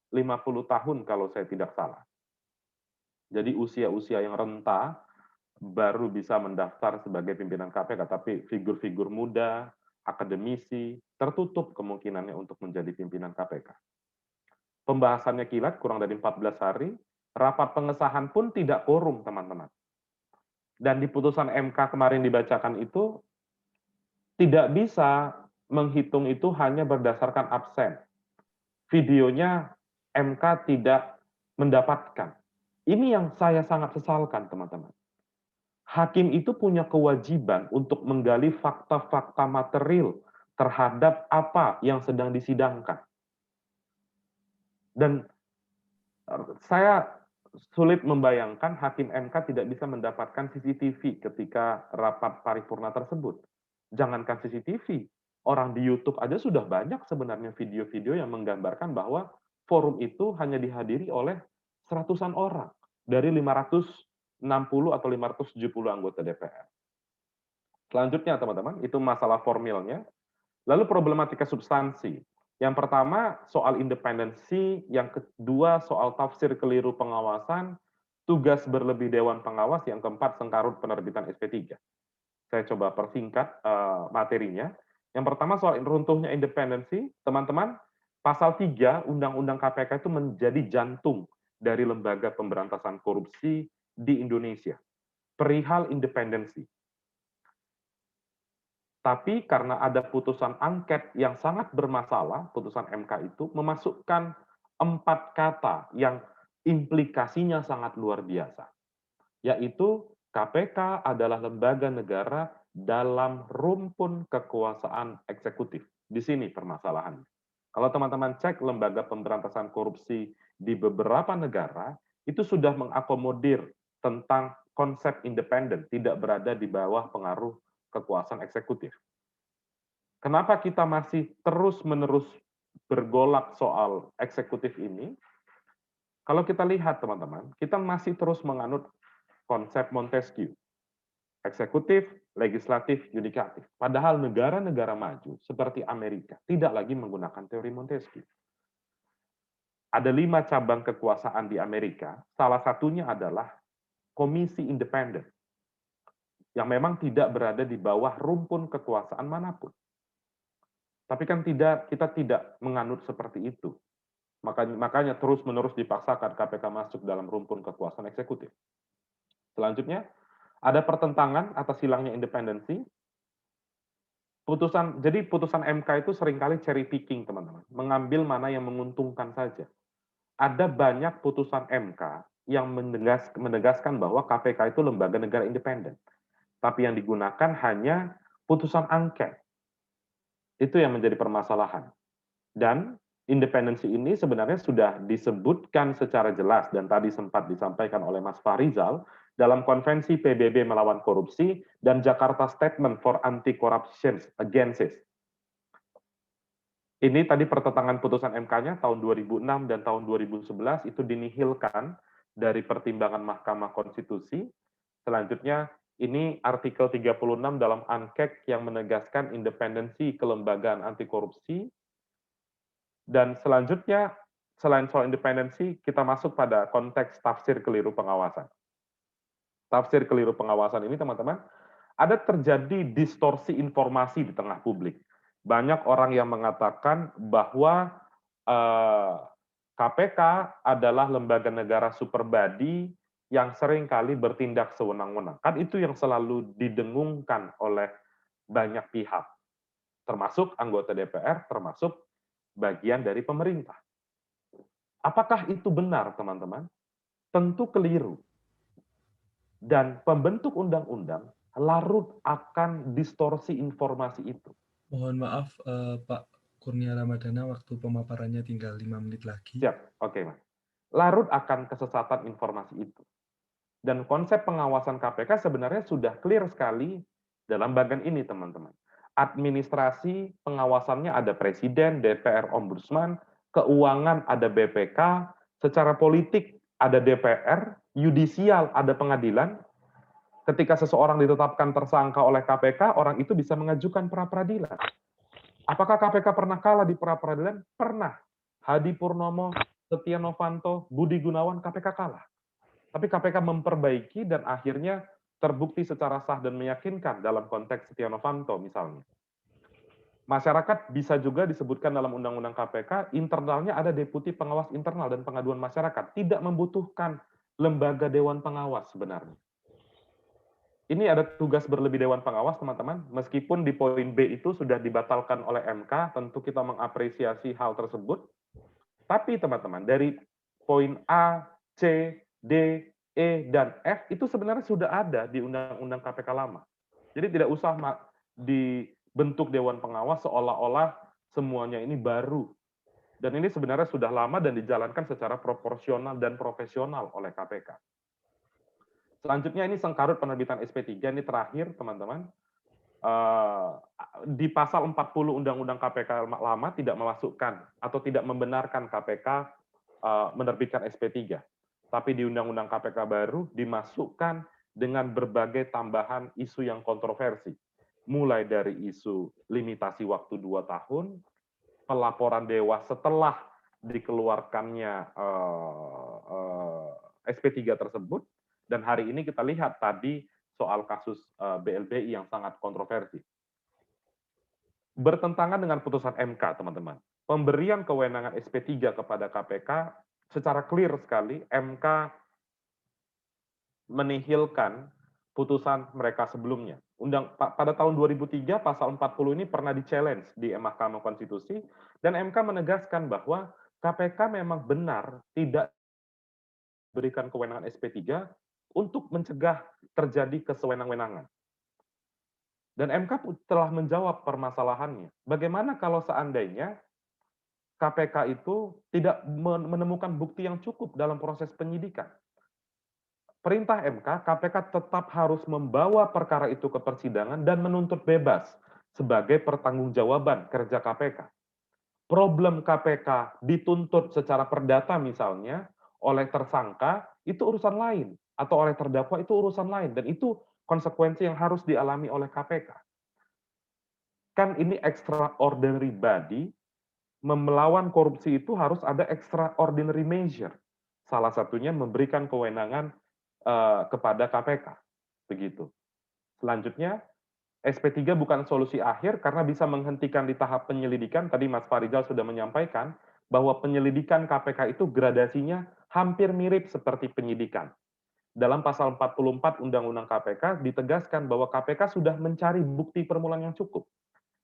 50 tahun kalau saya tidak salah. Jadi usia-usia yang renta baru bisa mendaftar sebagai pimpinan KPK, tapi figur-figur muda, akademisi, tertutup kemungkinannya untuk menjadi pimpinan KPK. Pembahasannya kilat, kurang dari 14 hari, rapat pengesahan pun tidak quorum, teman-teman. Dan di putusan MK kemarin dibacakan itu, tidak bisa menghitung itu hanya berdasarkan absen. Videonya MK tidak mendapatkan. Ini yang saya sangat sesalkan, teman-teman. Hakim itu punya kewajiban untuk menggali fakta-fakta material terhadap apa yang sedang disidangkan. Dan saya sulit membayangkan Hakim MK tidak bisa mendapatkan CCTV ketika rapat paripurna tersebut. Jangankan CCTV, orang di YouTube aja sudah banyak sebenarnya video-video yang menggambarkan bahwa forum itu hanya dihadiri oleh seratusan orang dari 560 atau 570 anggota DPR. Selanjutnya, teman-teman, itu masalah formilnya. Lalu problematika substansi. Yang pertama, soal independensi. Yang kedua, soal tafsir keliru pengawasan. Tugas berlebih Dewan Pengawas. Yang keempat, sengkarut penerbitan SP3. Saya coba persingkat materinya. Yang pertama, soal runtuhnya independensi. Teman-teman, pasal 3 Undang-Undang KPK itu menjadi jantung dari lembaga pemberantasan korupsi di Indonesia. Perihal independensi. Tapi karena ada putusan angket yang sangat bermasalah, putusan MK itu memasukkan 4 kata yang implikasinya sangat luar biasa, yaitu KPK adalah lembaga negara dalam rumpun kekuasaan eksekutif. Di sini permasalahannya. Kalau teman-teman cek lembaga pemberantasan korupsi di beberapa negara, itu sudah mengakomodir tentang konsep independen, tidak berada di bawah pengaruh kekuasaan eksekutif. Kenapa kita masih terus-menerus bergolak soal eksekutif ini? Kalau kita lihat, teman-teman, kita masih terus menganut konsep Montesquieu. Eksekutif, legislatif, yudikatif. Padahal negara-negara maju seperti Amerika tidak lagi menggunakan teori Montesquieu. Ada 5 cabang kekuasaan di Amerika, salah satunya adalah komisi independen, yang memang tidak berada di bawah rumpun kekuasaan manapun. Tapi kan kita tidak menganut seperti itu. Makanya terus-menerus dipaksakan KPK masuk dalam rumpun kekuasaan eksekutif. Selanjutnya, ada pertentangan atas hilangnya independensi. Jadi putusan MK itu seringkali cherry picking, teman-teman. Mengambil mana yang menguntungkan saja. Ada banyak putusan MK yang menegaskan bahwa KPK itu lembaga negara independen. Tapi yang digunakan hanya putusan angket. Itu yang menjadi permasalahan. Dan independensi ini sebenarnya sudah disebutkan secara jelas dan tadi sempat disampaikan oleh Mas Farizal dalam konvensi PBB melawan korupsi dan Jakarta Statement for Anti-Corruption Against. Ini tadi pertentangan putusan MK-nya tahun 2006 dan tahun 2011 itu dinihilkan dari pertimbangan Mahkamah Konstitusi. Selanjutnya, ini artikel 36 dalam ANKEK yang menegaskan independensi kelembagaan anti korupsi. Dan selanjutnya, selain soal independensi, kita masuk pada konteks tafsir keliru pengawasan. Tafsir keliru pengawasan ini, teman-teman, ada terjadi distorsi informasi di tengah publik. Banyak orang yang mengatakan bahwa KPK adalah lembaga negara super body yang seringkali bertindak sewenang-wenang. Kan itu yang selalu didengungkan oleh banyak pihak, termasuk anggota DPR, termasuk bagian dari pemerintah. Apakah itu benar, teman-teman? Tentu keliru. Dan pembentuk undang-undang larut akan distorsi informasi itu. Mohon maaf, Pak Kurnia Ramadana, waktu pemaparannya tinggal 5 menit lagi. Siap, oke, Mas. Larut akan kesesatan informasi itu. Dan konsep pengawasan KPK sebenarnya sudah clear sekali dalam bagian ini, teman-teman. Administrasi pengawasannya ada Presiden, DPR, Ombudsman, keuangan ada BPK, secara politik ada DPR, yudisial ada pengadilan. Ketika seseorang ditetapkan tersangka oleh KPK, orang itu bisa mengajukan pra-peradilan. Apakah KPK pernah kalah di pra-peradilan? Pernah. Hadi Purnomo Setia Novanto, Budi Gunawan, KPK kalah. Tapi KPK memperbaiki dan akhirnya terbukti secara sah dan meyakinkan dalam konteks Setia Novanto misalnya. Masyarakat bisa juga disebutkan dalam Undang-Undang KPK, internalnya ada deputi pengawas internal dan pengaduan masyarakat. Tidak membutuhkan lembaga dewan pengawas sebenarnya. Ini ada tugas berlebih dewan pengawas, teman-teman. Meskipun di poin B itu sudah dibatalkan oleh MK, tentu kita mengapresiasi hal tersebut. Tapi teman-teman, dari poin A, C, D, E, dan F itu sebenarnya sudah ada di Undang-Undang KPK lama. Jadi tidak usah dibentuk Dewan Pengawas seolah-olah semuanya ini baru. Dan ini sebenarnya sudah lama dan dijalankan secara proporsional dan profesional oleh KPK. Selanjutnya ini sengkarut penerbitan SP3, ini terakhir teman-teman. Di pasal 40 Undang-Undang KPK lama tidak memasukkan atau tidak membenarkan KPK menerbitkan SP3. Tapi di Undang-Undang KPK baru dimasukkan dengan berbagai tambahan isu yang kontroversi. Mulai dari isu limitasi waktu 2 tahun, pelaporan dewas setelah dikeluarkannya SP3 tersebut, dan hari ini kita lihat tadi soal kasus BLBI yang sangat kontroversi. Bertentangan dengan putusan MK, teman-teman. Pemberian kewenangan SP3 kepada KPK secara clear sekali, MK menihilkan putusan mereka sebelumnya. Pada tahun 2003, pasal 40 ini pernah di-challenge di Mahkamah Konstitusi, dan MK menegaskan bahwa KPK memang benar tidak berikan kewenangan SP3 untuk mencegah terjadi kesewenang-wenangan. Dan MK telah menjawab permasalahannya. Bagaimana kalau seandainya KPK itu tidak menemukan bukti yang cukup dalam proses penyidikan? Perintah MK, KPK tetap harus membawa perkara itu ke persidangan dan menuntut bebas sebagai pertanggungjawaban kerja KPK. Problem KPK dituntut secara perdata misalnya oleh tersangka, itu urusan lain. Atau oleh terdakwa, itu urusan lain. Dan itu konsekuensi yang harus dialami oleh KPK. Kan ini extraordinary body, melawan korupsi itu harus ada extraordinary measure. Salah satunya memberikan kewenangan kepada KPK. Begitu. Selanjutnya, SP3 bukan solusi akhir karena bisa menghentikan di tahap penyelidikan. Tadi Mas Farizal sudah menyampaikan bahwa penyelidikan KPK itu gradasinya hampir mirip seperti penyidikan. Dalam pasal 44 Undang-Undang KPK ditegaskan bahwa KPK sudah mencari bukti permulaan yang cukup.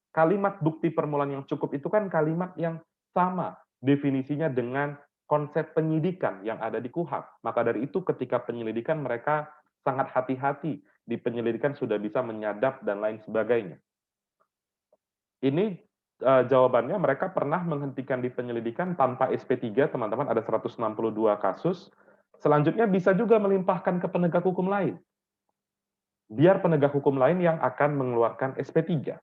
Kalimat bukti permulaan yang cukup itu kan kalimat yang sama definisinya dengan konsep penyidikan yang ada di KUHP. Maka dari itu ketika penyelidikan mereka sangat hati-hati, di penyelidikan sudah bisa menyadap dan lain sebagainya. Ini jawabannya mereka pernah menghentikan di penyelidikan tanpa SP3, teman-teman, ada 162 kasus. Selanjutnya bisa juga melimpahkan ke penegak hukum lain. Biar penegak hukum lain yang akan mengeluarkan SP3.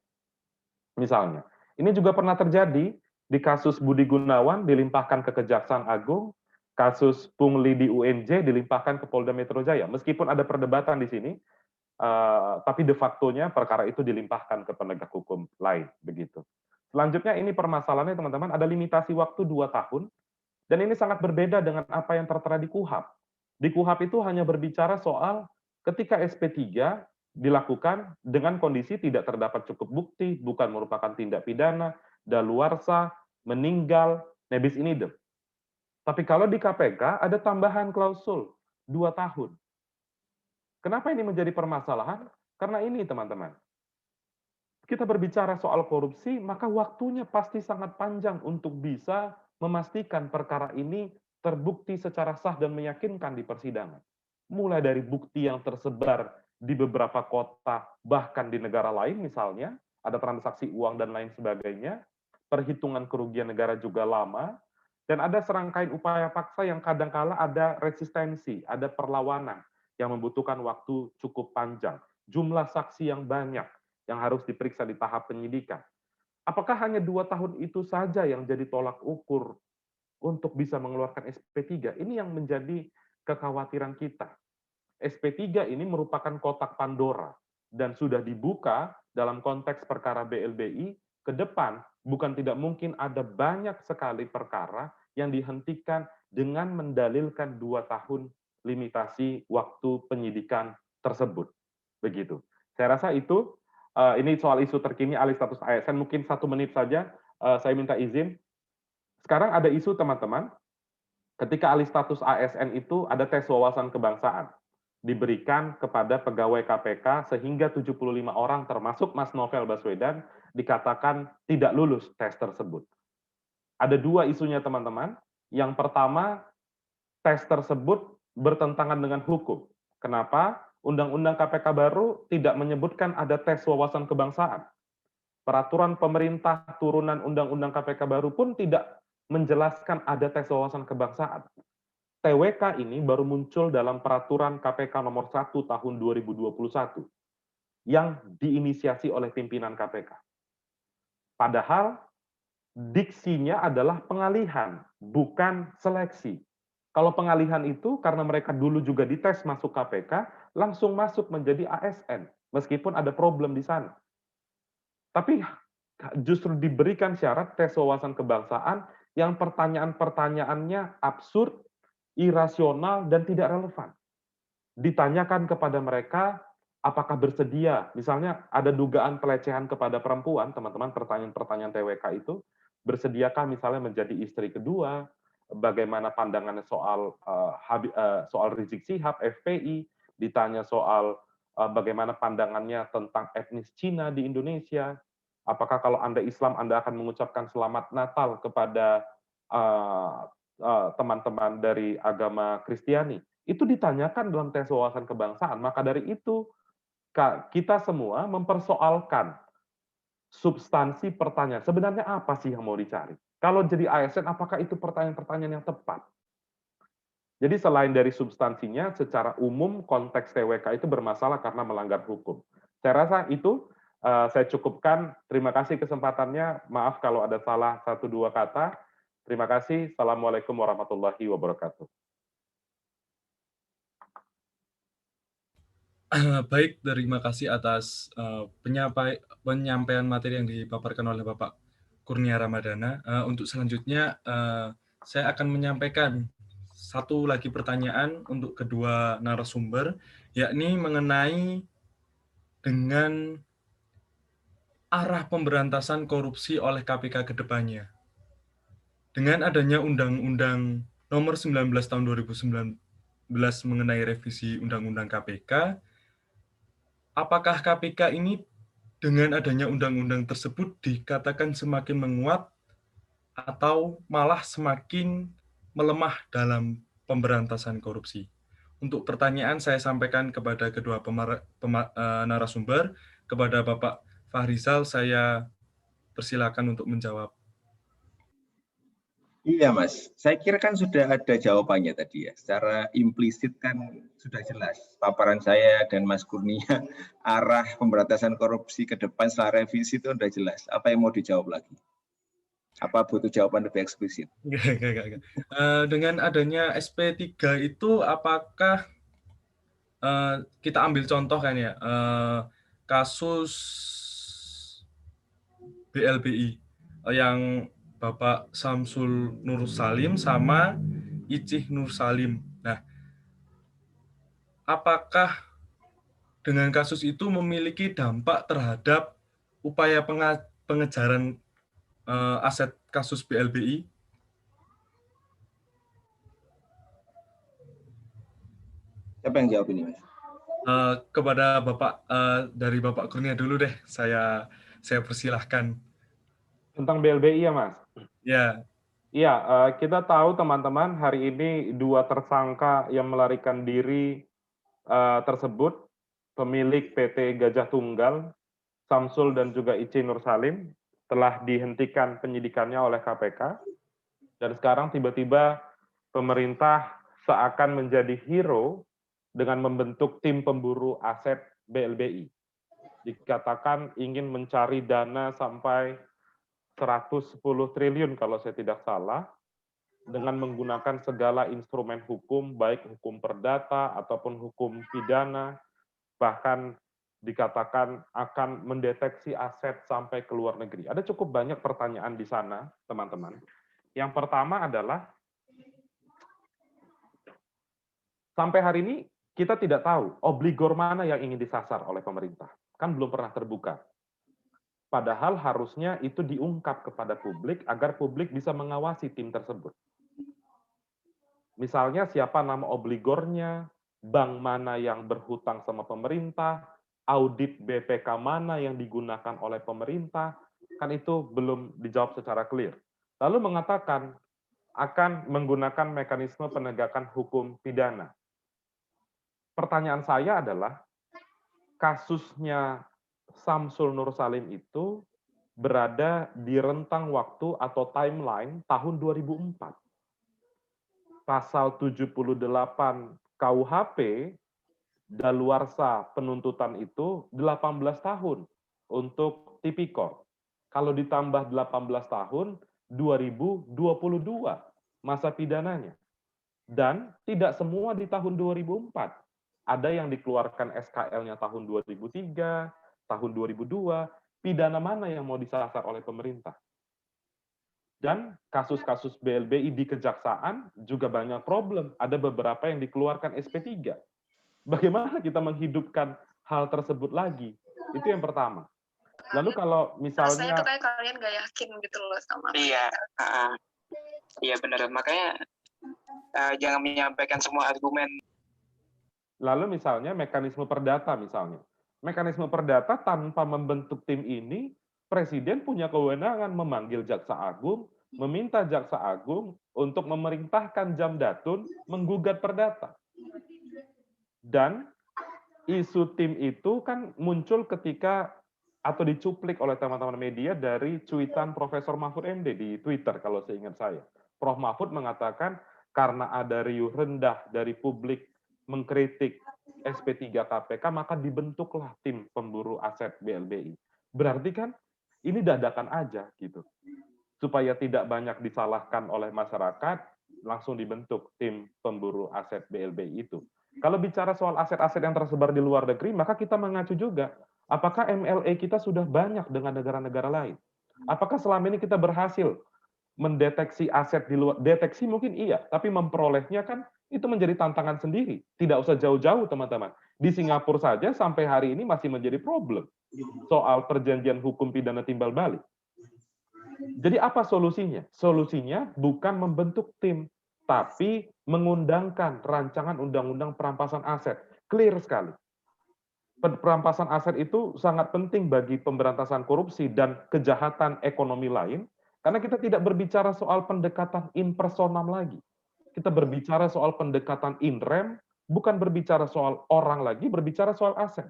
Misalnya, ini juga pernah terjadi di kasus Budi Gunawan dilimpahkan ke Kejaksaan Agung, kasus Pungli di UNJ dilimpahkan ke Polda Metro Jaya. Meskipun ada perdebatan di sini, tapi de facto-nya perkara itu dilimpahkan ke penegak hukum lain, begitu. Selanjutnya ini permasalahannya teman-teman, ada limitasi waktu 2 tahun, dan ini sangat berbeda dengan apa yang tertera di KUHP. Di KUHP itu hanya berbicara soal ketika SP3 dilakukan dengan kondisi tidak terdapat cukup bukti, bukan merupakan tindak pidana, daluarsa, meninggal, nebis in idem. Tapi kalau di KPK ada tambahan klausul 2 tahun. Kenapa ini menjadi permasalahan? Karena ini teman-teman, kita berbicara soal korupsi, maka waktunya pasti sangat panjang untuk bisa memastikan perkara ini terbukti secara sah dan meyakinkan di persidangan. Mulai dari bukti yang tersebar di beberapa kota, bahkan di negara lain misalnya, ada transaksi uang dan lain sebagainya, perhitungan kerugian negara juga lama, dan ada serangkaian upaya paksa yang kadangkala ada resistensi, ada perlawanan yang membutuhkan waktu cukup panjang, jumlah saksi yang banyak, yang harus diperiksa di tahap penyidikan. Apakah hanya 2 tahun itu saja yang jadi tolak ukur untuk bisa mengeluarkan SP3? Ini yang menjadi kekhawatiran kita. SP3 ini merupakan kotak Pandora dan sudah dibuka dalam konteks perkara BLBI ke depan, bukan tidak mungkin ada banyak sekali perkara yang dihentikan dengan mendalilkan 2 tahun limitasi waktu penyidikan tersebut. Begitu. Saya rasa itu, ini soal isu terkini alih status ASN, mungkin 1 menit saja, saya minta izin. Sekarang ada isu teman-teman, ketika alih status ASN itu ada tes wawasan kebangsaan, diberikan kepada pegawai KPK sehingga 75 orang termasuk Mas Novel Baswedan dikatakan tidak lulus tes tersebut. Ada 2 isunya teman-teman. Yang pertama, tes tersebut bertentangan dengan hukum. Kenapa? Undang-undang KPK baru tidak menyebutkan ada tes wawasan kebangsaan. Peraturan pemerintah turunan Undang-Undang KPK baru pun tidak menjelaskan ada tes wawasan kebangsaan. TWK ini baru muncul dalam peraturan KPK nomor 1 tahun 2021 yang diinisiasi oleh pimpinan KPK. Padahal diksinya adalah pengalihan, bukan seleksi. Kalau pengalihan itu karena mereka dulu juga dites masuk KPK, langsung masuk menjadi ASN, meskipun ada problem di sana. Tapi justru diberikan syarat tes wawasan kebangsaan yang pertanyaan-pertanyaannya absurd, irasional, dan tidak relevan. Ditanyakan kepada mereka, apakah bersedia, misalnya ada dugaan pelecehan kepada perempuan, teman-teman, pertanyaan-pertanyaan TWK itu, bersediakah misalnya menjadi istri kedua, bagaimana pandangannya soal soal Rizik Syihab, FPI, ditanya soal bagaimana pandangannya tentang etnis Cina di Indonesia, apakah kalau Anda Islam, Anda akan mengucapkan selamat Natal kepada teman-teman dari agama Kristiani. Itu ditanyakan dalam tes wawasan kebangsaan. Maka dari itu, kita semua mempersoalkan substansi pertanyaan. Sebenarnya apa sih yang mau dicari? Kalau jadi ASN, apakah itu pertanyaan-pertanyaan yang tepat? Jadi selain dari substansinya, secara umum konteks TWK itu bermasalah karena melanggar hukum. Saya rasa itu saya cukupkan. Terima kasih kesempatannya. Maaf kalau ada salah 1-2 kata. Terima kasih. Assalamualaikum warahmatullahi wabarakatuh. Baik, terima kasih atas penyampaian materi yang dipaparkan oleh Bapak Kurnia Ramadana. Untuk selanjutnya, saya akan menyampaikan satu lagi pertanyaan untuk kedua narasumber, yakni mengenai dengan arah pemberantasan korupsi oleh KPK ke depannya. Dengan adanya Undang-Undang Nomor 19 Tahun 2019 mengenai revisi Undang-Undang KPK, apakah KPK ini dengan adanya undang-undang tersebut dikatakan semakin menguat atau malah semakin melemah dalam pemberantasan korupsi? Untuk pertanyaan saya sampaikan kepada kedua narasumber, kepada Bapak Fahrizal saya persilakan untuk menjawab. Iya Mas, saya kira kan sudah ada jawabannya tadi ya. Secara implisit kan sudah jelas paparan saya dan Mas Kurnia arah pemberantasan korupsi ke depan setelah revisi itu sudah jelas. Apa yang mau dijawab lagi? Apa butuh jawaban lebih eksplisit? Enggak. Dengan adanya SP3 itu apakah kita ambil contoh kan ya, kasus BLBI yang Bapak Samsul Nur Salim sama Icih Nur Salim. Nah, apakah dengan kasus itu memiliki dampak terhadap upaya pengejaran aset kasus BLBI? Siapa yang jawab ini Mas? Kepada Bapak dari Bapak Kurnia dulu deh, saya persilahkan. Tentang BLBI ya, Mas? Ya. Iya, kita tahu teman-teman hari ini 2 tersangka yang melarikan diri tersebut, pemilik PT Gajah Tunggal, Samsul dan juga Ici Nur Salim, telah dihentikan penyidikannya oleh KPK, dan sekarang tiba-tiba pemerintah seakan menjadi hero dengan membentuk tim pemburu aset BLBI. Dikatakan ingin mencari dana sampai 110 triliun kalau saya tidak salah, dengan menggunakan segala instrumen hukum, baik hukum perdata ataupun hukum pidana, bahkan dikatakan akan mendeteksi aset sampai ke luar negeri. Ada cukup banyak pertanyaan di sana, teman-teman. Yang pertama adalah sampai hari ini kita tidak tahu obligor mana yang ingin disasar oleh pemerintah. Kan belum pernah terbuka. Padahal harusnya itu diungkap kepada publik agar publik bisa mengawasi tim tersebut. Misalnya siapa nama obligornya, bank mana yang berhutang sama pemerintah, audit BPK mana yang digunakan oleh pemerintah, kan itu belum dijawab secara clear. Lalu mengatakan akan menggunakan mekanisme penegakan hukum pidana. Pertanyaan saya adalah, kasusnya Samsul Nur Salim itu berada di rentang waktu atau timeline tahun 2004. Pasal 78 KUHP, daluarsa penuntutan itu 18 tahun untuk tipikor. Kalau ditambah 18 tahun, 2022 masa pidananya. Dan tidak semua di tahun 2004. Ada yang dikeluarkan SKL-nya tahun 2003, tahun 2002, pidana mana yang mau disasar oleh pemerintah. Dan kasus-kasus BLBI di kejaksaan juga banyak problem. Ada beberapa yang dikeluarkan SP3. Bagaimana kita menghidupkan hal tersebut lagi? Itu yang pertama. Lalu kalau misalnya... Rasanya tuh kayak kalian gak yakin gitu loh sama... Iya, iya benar. Makanya jangan menyampaikan semua argumen. Lalu misalnya mekanisme perdata misalnya. Mekanisme perdata tanpa membentuk tim ini, Presiden punya kewenangan memanggil Jaksa Agung, meminta Jaksa Agung untuk memerintahkan Jamdatun menggugat perdata. Dan isu tim itu kan muncul ketika atau dicuplik oleh teman-teman media dari cuitan Profesor Mahfud MD di Twitter kalau seingat saya. Prof. Mahfud mengatakan karena ada riuh rendah dari publik mengkritik SP3 KPK, maka dibentuklah tim pemburu aset BLBI. Berarti kan ini dadakan aja gitu. Supaya tidak banyak disalahkan oleh masyarakat, langsung dibentuk tim pemburu aset BLBI itu. Kalau bicara soal aset-aset yang tersebar di luar negeri, maka kita mengacu juga, apakah MLA kita sudah banyak dengan negara-negara lain? Apakah selama ini kita berhasil mendeteksi aset di luar? Deteksi mungkin iya, tapi memperolehnya kan itu menjadi tantangan sendiri. Tidak usah jauh-jauh, teman-teman. Di Singapura saja sampai hari ini masih menjadi problem soal perjanjian hukum pidana timbal balik. Jadi apa solusinya? Solusinya bukan membentuk tim, tapi mengundangkan rancangan undang-undang perampasan aset. Clear sekali. Perampasan aset itu sangat penting bagi pemberantasan korupsi dan kejahatan ekonomi lain, karena kita tidak berbicara soal pendekatan in personam lagi. Kita berbicara soal pendekatan in rem, bukan berbicara soal orang lagi, berbicara soal aset.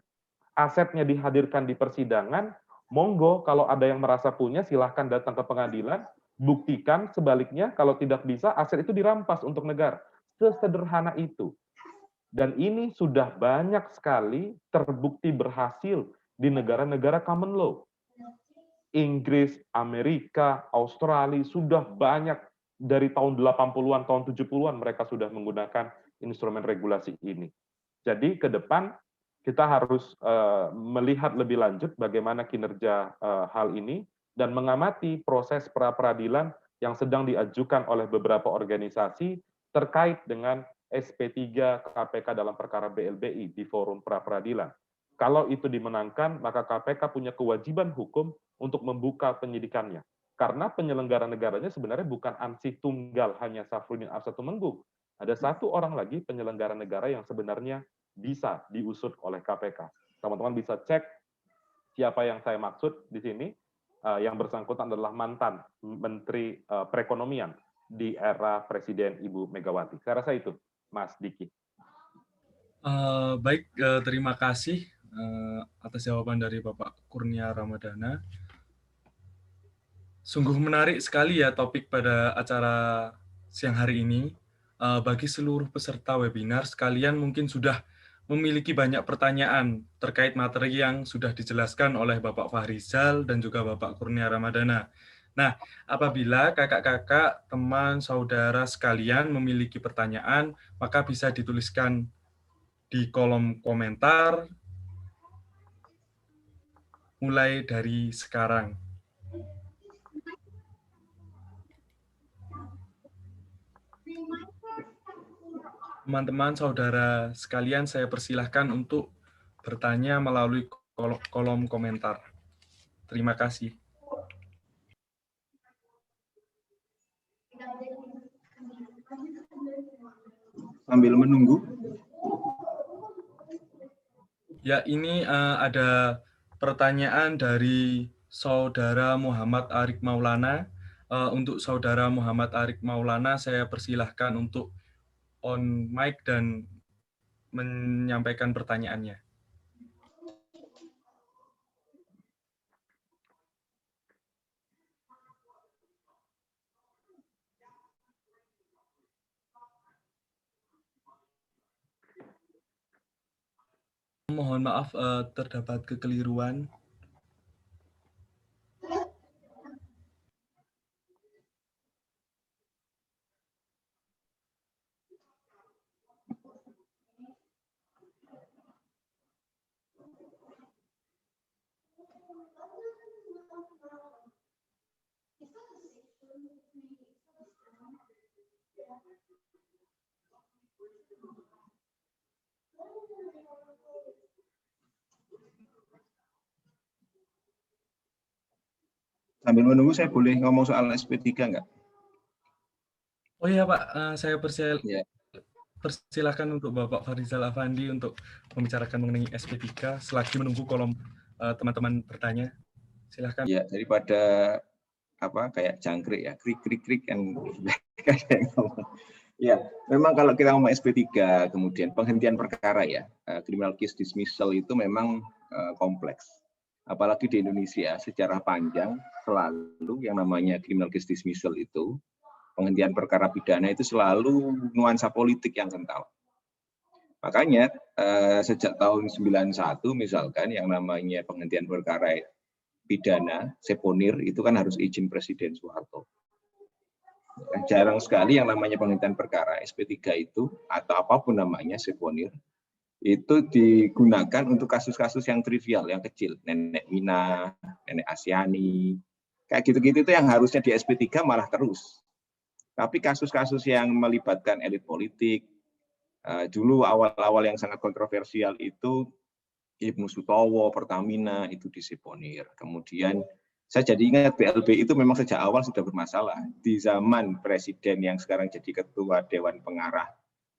Asetnya dihadirkan di persidangan, monggo kalau ada yang merasa punya, silahkan datang ke pengadilan, buktikan sebaliknya, kalau tidak bisa, aset itu dirampas untuk negara. Sesederhana itu. Dan ini sudah banyak sekali terbukti berhasil di negara-negara common law. Inggris, Amerika, Australia, sudah banyak dari tahun 80-an, tahun 70-an mereka sudah menggunakan instrumen regulasi ini. Jadi ke depan kita harus melihat lebih lanjut bagaimana kinerja hal ini dan mengamati proses pra-peradilan yang sedang diajukan oleh beberapa organisasi terkait dengan SP3 KPK dalam perkara BLBI di forum pra-peradilan. Kalau itu dimenangkan, maka KPK punya kewajiban hukum untuk membuka penyidikannya. Karena penyelenggara negaranya sebenarnya bukan ansih tunggal hanya Safruddin Arsa Tumenggung. Ada satu orang lagi penyelenggara negara yang sebenarnya bisa diusut oleh KPK. Teman-teman bisa cek siapa yang saya maksud di sini. Yang bersangkutan adalah mantan Menteri Perekonomian di era Presiden Ibu Megawati. Saya rasa itu, Mas Diki. Baik, terima kasih atas jawaban dari Bapak Kurnia Ramadana. Sungguh menarik sekali ya topik pada acara siang hari ini. Bagi seluruh peserta webinar, sekalian mungkin sudah memiliki banyak pertanyaan terkait materi yang sudah dijelaskan oleh Bapak Fahrizal dan juga Bapak Kurnia Ramadana. Nah, apabila kakak-kakak, teman, saudara sekalian memiliki pertanyaan, maka bisa dituliskan di kolom komentar mulai dari sekarang. Teman-teman, saudara sekalian, saya persilahkan untuk bertanya melalui kolom komentar. Terima kasih. Sambil menunggu. Ya, ini ada pertanyaan dari Saudara Muhammad Arik Maulana. Untuk Saudara Muhammad Arik Maulana, saya persilahkan untuk on mic dan menyampaikan pertanyaannya. Mohon maaf, terdapat kekeliruan. Sambil menunggu, saya boleh ngomong soal SP3 nggak? Oh iya Pak, saya Ya. persilahkan untuk Bapak Farizal Afandi untuk membicarakan mengenai SP3 selagi menunggu kolom teman-teman bertanya. Silahkan. Ya, daripada kayak jangkrik ya, krik kan. Ya, memang kalau kita ngomong SP3, kemudian penghentian perkara ya, criminal case dismissal itu memang kompleks. Apalagi di Indonesia sejarah panjang selalu yang namanya criminal case dismissal itu, penghentian perkara pidana itu selalu nuansa politik yang kental. Makanya sejak tahun 91 misalkan yang namanya penghentian perkara pidana, seponir, itu kan harus izin Presiden Soeharto. Jarang sekali yang namanya penghentian perkara SP3 itu, atau apapun namanya, seponir, itu digunakan untuk kasus-kasus yang trivial, yang kecil. Nenek Mina, Nenek Asyani, kayak gitu-gitu itu yang harusnya di SP3 malah terus. Tapi kasus-kasus yang melibatkan elit politik, dulu awal-awal yang sangat kontroversial itu, Ibnu Sutowo, Pertamina, itu diseponir. Kemudian saya jadi ingat BLBI itu memang sejak awal sudah bermasalah. Di zaman Presiden yang sekarang jadi Ketua Dewan Pengarah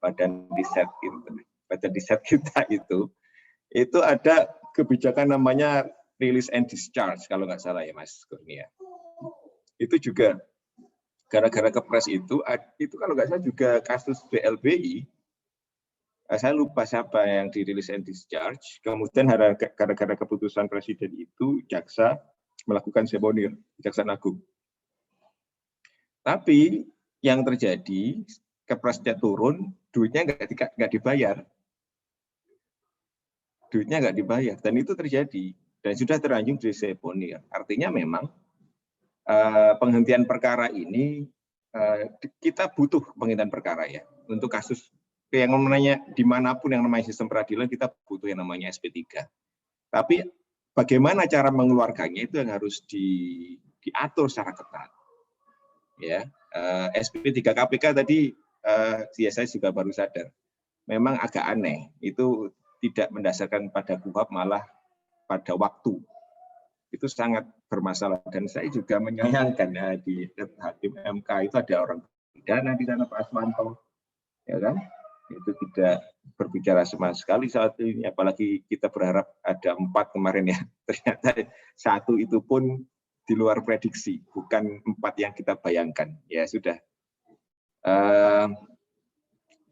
Badan Riset kita itu ada kebijakan namanya release and discharge, kalau nggak salah ya Mas Kurnia. Itu juga gara-gara kepres itu kalau nggak salah juga kasus BLBI, saya lupa siapa yang dirilis and discharge, kemudian gara-gara keputusan Presiden itu, jaksa melakukan seponir, Kejaksaan Agung. Tapi yang terjadi, kepresnya turun, duitnya nggak dibayar. Duitnya nggak dibayar, dan itu terjadi. Dan sudah terlanjur di seponir. Artinya memang penghentian perkara ini, kita butuh penghentian perkara ya, untuk kasus yang namanya dimanapun yang namanya sistem peradilan kita butuh yang namanya SP3. Tapi bagaimana cara mengeluarkannya itu yang harus diatur secara ketat. Ya, SP3 KPK tadi saya juga baru sadar, memang agak aneh. Itu tidak mendasarkan pada KUHP, malah pada waktu. Itu sangat bermasalah, dan saya juga menyayangkan di Hakim MK itu ada orang pidana di sana, Pak Asmanto, ya kan? Itu tidak berbicara sama sekali saat ini, apalagi kita berharap ada 4 kemarin ya, ternyata 1 itu pun di luar prediksi, bukan 4 yang kita bayangkan. Ya sudah.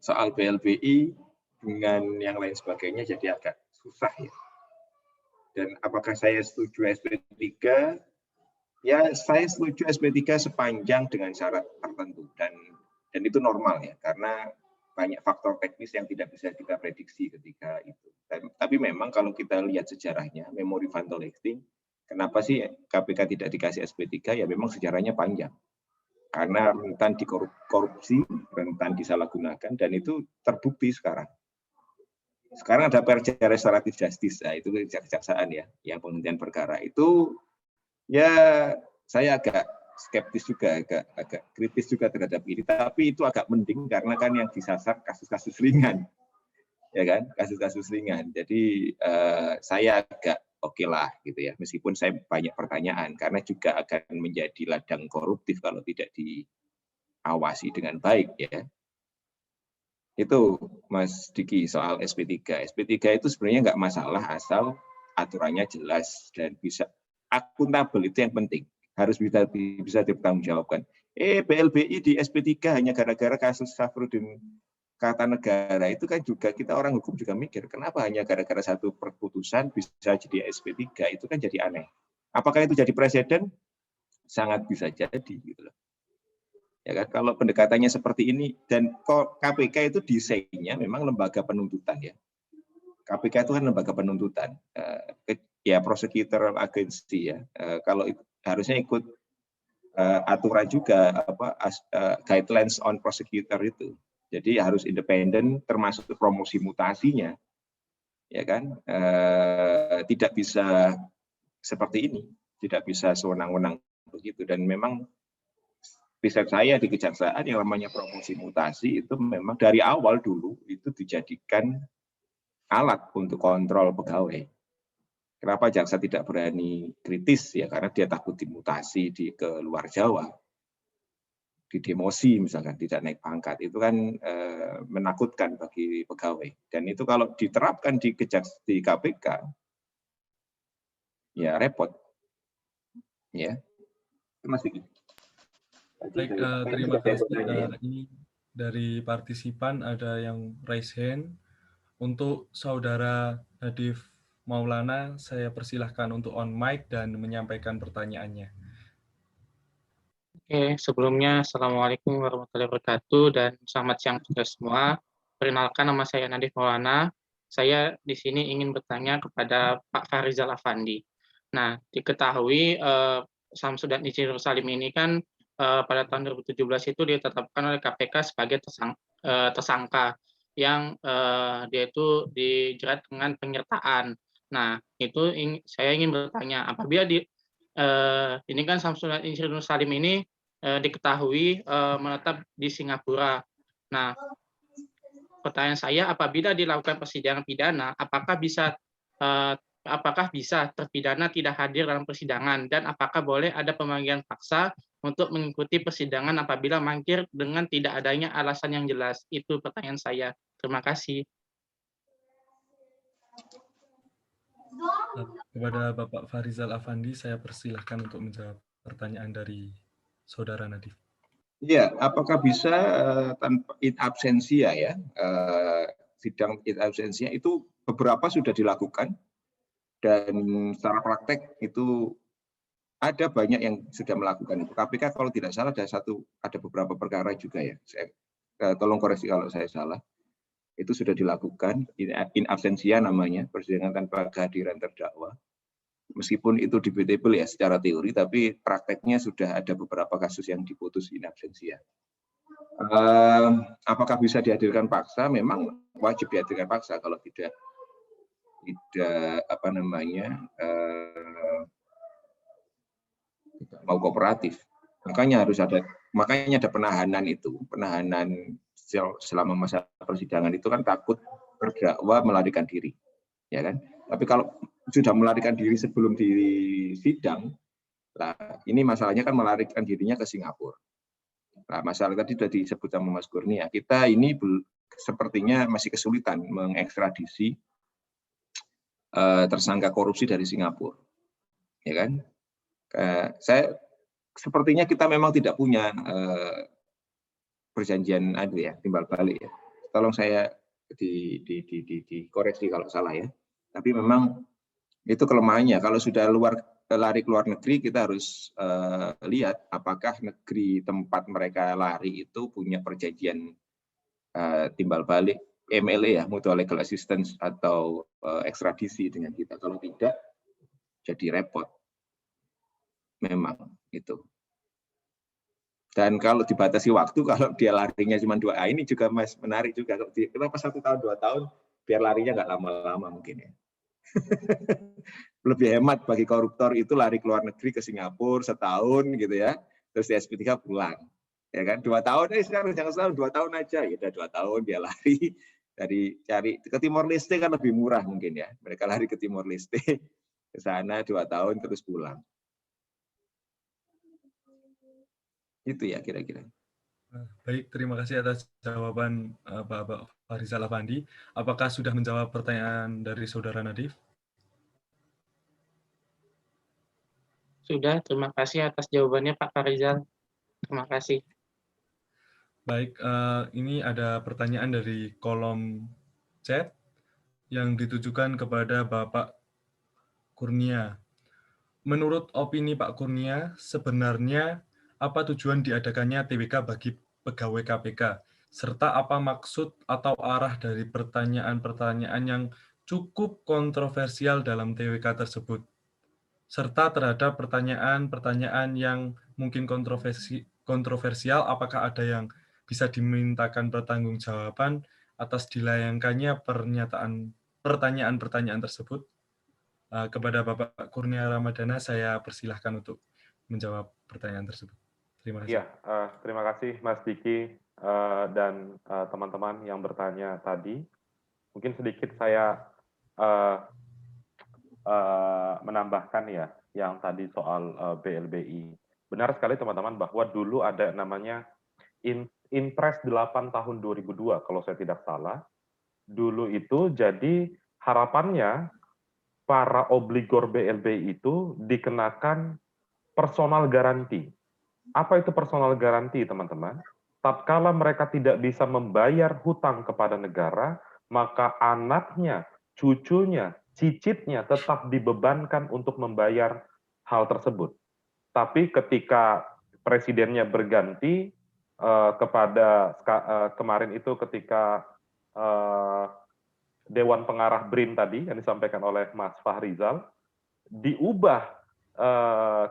Soal BLBI dengan yang lain sebagainya jadi agak susah ya. Dan apakah saya setuju SP3? Ya, saya setuju SP3 sepanjang dengan syarat tertentu, dan itu normal ya, karena banyak faktor teknis yang tidak bisa kita prediksi ketika itu. Tapi memang kalau kita lihat sejarahnya, memori Van Tolechting, kenapa sih KPK tidak dikasih SP3? Ya memang sejarahnya panjang. Karena rentan dikorupsi, rentan disalahgunakan, dan itu terbukti sekarang. Sekarang ada perja restoratif justice, itu kejaksaan ya, yang penghentian perkara itu ya saya agak skeptis juga, agak kritis juga terhadap ini. Tapi itu agak mending karena kan yang disasar kasus-kasus ringan, ya kan, kasus-kasus ringan. Jadi saya agak oke lah gitu ya, meskipun saya banyak pertanyaan karena juga akan menjadi ladang koruptif kalau tidak diawasi dengan baik ya. Itu Mas Diki soal SP3. SP3 itu sebenarnya nggak masalah asal aturannya jelas dan bisa akuntabel, itu yang penting. Harus bisa dipertanggungjawabkan. BLBI di SP3 hanya gara-gara kasus Safruddin Kartanegara, itu kan juga kita orang hukum juga mikir, kenapa hanya gara-gara satu perputusan bisa jadi SP3, itu kan jadi aneh. Apakah itu jadi presiden? Sangat bisa jadi gitu loh. Ya kan, kalau pendekatannya seperti ini, dan KPK itu desainnya memang lembaga penuntutan ya. KPK itu kan lembaga penuntutan, ya prosecutor agency ya. Kalau harusnya ikut aturan juga guidelines on prosecutor itu. Jadi harus independen, termasuk promosi mutasinya, ya kan? Tidak bisa seperti ini, tidak bisa sewenang-wenang begitu. Dan memang riset saya di kejaksaan yang namanya promosi mutasi itu memang dari awal dulu itu dijadikan alat untuk kontrol pegawai. Kenapa jaksa tidak berani kritis ya, karena dia takut dimutasi ke luar Jawa, di demosi misalkan, tidak naik pangkat, itu kan menakutkan bagi pegawai. Dan itu kalau diterapkan di KPK ya repot ya. Itu Mas Diki. Baik, terima kasih. Ini dari partisipan ada yang raise hand. Untuk saudara Nadif Maulana, saya persilahkan untuk on mic dan menyampaikan pertanyaannya. Oke, sebelumnya Assalamualaikum warahmatullahi wabarakatuh dan selamat siang juga semua. Perkenalkan, nama saya Nadif Maulana. Saya di sini ingin bertanya kepada Pak Farizal Afandi. Nah, diketahui Samsudin Insinyur Salim ini kan pada tahun 2017 itu ditetapkan oleh KPK sebagai tersangka yang dia itu dijerat dengan penyertaan. Nah, itu saya ingin bertanya, apabila ini kan Samsudin Insinyur Salim ini diketahui menetap di Singapura. Nah, pertanyaan saya, apabila dilakukan persidangan pidana, apakah bisa terpidana tidak hadir dalam persidangan, dan apakah boleh ada pemanggilan paksa untuk mengikuti persidangan apabila mangkir dengan tidak adanya alasan yang jelas? Itu pertanyaan saya. Terima kasih. Kepada Bapak Farizal Afandi, saya persilahkan untuk menjawab pertanyaan dari Saudara Nadif. Iya, apakah bisa tanpa in absentia ya? Sidang in absentia itu beberapa sudah dilakukan dan secara praktek itu ada banyak yang sudah melakukan itu. KPK kalau tidak salah ada beberapa perkara juga ya. Tolong koreksi kalau saya salah. Itu sudah dilakukan in absentia namanya, persidangan tanpa kehadiran terdakwa. Meskipun itu debatable ya secara teori, tapi prakteknya sudah ada beberapa kasus yang diputus in absentia. Apakah bisa dihadirkan paksa? Memang wajib dihadirkan paksa kalau tidak mau kooperatif. Makanya ada penahanan itu, penahanan selama masa persidangan itu kan takut terdakwa melarikan diri, ya kan? Tapi kalau sudah melarikan diri sebelum di sidang, lah ini masalahnya kan melarikan dirinya ke Singapura. Nah, masalah tadi sudah disebut sama Mas Kurnia, kita ini sepertinya masih kesulitan mengekstradisi tersangka korupsi dari Singapura, ya kan? Sepertinya kita memang tidak punya perjanjian timbal balik ya. Tolong saya dikoreksi kalau salah ya. Tapi memang itu kelemahannya. Kalau sudah lari ke luar negeri, kita harus lihat apakah negeri tempat mereka lari itu punya perjanjian timbal balik MLA ya, mutual legal assistance atau ekstradisi dengan kita. Kalau tidak, jadi repot. Memang itu. Dan kalau dibatasi waktu, kalau dia larinya cuma 2, ini juga Mas menarik juga. Kenapa 1 tahun 2 tahun, biar larinya nggak lama-lama mungkin ya. Lebih hemat bagi koruptor itu lari ke luar negeri ke Singapura setahun gitu ya. terus di SP3 pulang. Ya kan, 2 tahun, sekarang jangan setahun, 2 tahun aja. Ya udah 2 tahun dia lari dari cari ke Timor Leste kan lebih murah mungkin ya. Mereka lari ke Timor Leste, ke sana 2 tahun terus pulang. Itu ya kira-kira. Baik, terima kasih atas jawaban Bapak Farizal Afandi. Apakah sudah menjawab pertanyaan dari Saudara Nadif? Sudah, terima kasih atas jawabannya Pak Farizal. Terima kasih. Baik, ini ada pertanyaan dari kolom chat yang ditujukan kepada Bapak Kurnia. Menurut opini Pak Kurnia, sebenarnya apa tujuan diadakannya TWK bagi pegawai KPK? Serta apa maksud atau arah dari pertanyaan-pertanyaan yang cukup kontroversial dalam TWK tersebut? Serta terhadap pertanyaan-pertanyaan yang mungkin kontroversial, apakah ada yang bisa dimintakan pertanggungjawaban atas dilayangkannya pertanyaan-pertanyaan tersebut? Kepada Bapak Kurnia Ramadana, saya persilahkan untuk menjawab pertanyaan tersebut. Terima kasih. Iya, terima kasih Mas Diki dan teman-teman yang bertanya tadi. Mungkin sedikit saya menambahkan ya, yang tadi soal BLBI. Benar sekali teman-teman bahwa dulu ada namanya Inpres 8 tahun 2002 kalau saya tidak salah. Dulu itu jadi harapannya para obligor BLBI itu dikenakan personal garanti. Apa itu personal garanti, teman-teman? Tatkala mereka tidak bisa membayar hutang kepada negara, maka anaknya, cucunya, cicitnya tetap dibebankan untuk membayar hal tersebut. Tapi ketika presidennya berganti kepada kemarin itu ketika Dewan Pengarah BRIN tadi yang disampaikan oleh Mas Fahrizal, diubah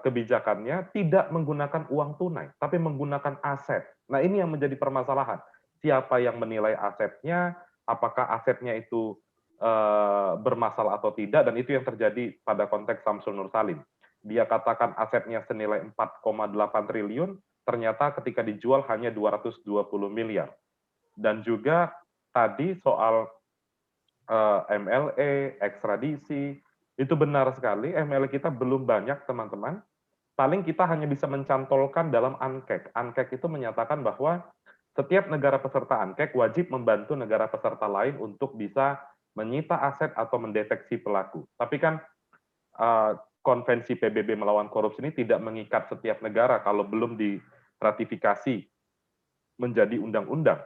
kebijakannya tidak menggunakan uang tunai, tapi menggunakan aset. Nah, ini yang menjadi permasalahan. Siapa yang menilai asetnya, apakah asetnya itu bermasalah atau tidak, dan itu yang terjadi pada konteks Samsul Nur Salim. Dia katakan asetnya senilai 4,8 triliun, ternyata ketika dijual hanya 220 miliar. Dan juga tadi soal MLE, ekstradisi, itu benar sekali, MLE kita belum banyak, teman-teman. Paling kita hanya bisa mencantolkan dalam ANKEK. ANKEK itu menyatakan bahwa setiap negara peserta ANKEK wajib membantu negara peserta lain untuk bisa menyita aset atau mendeteksi pelaku. Tapi kan konvensi PBB melawan korupsi ini tidak mengikat setiap negara kalau belum diratifikasi menjadi undang-undang.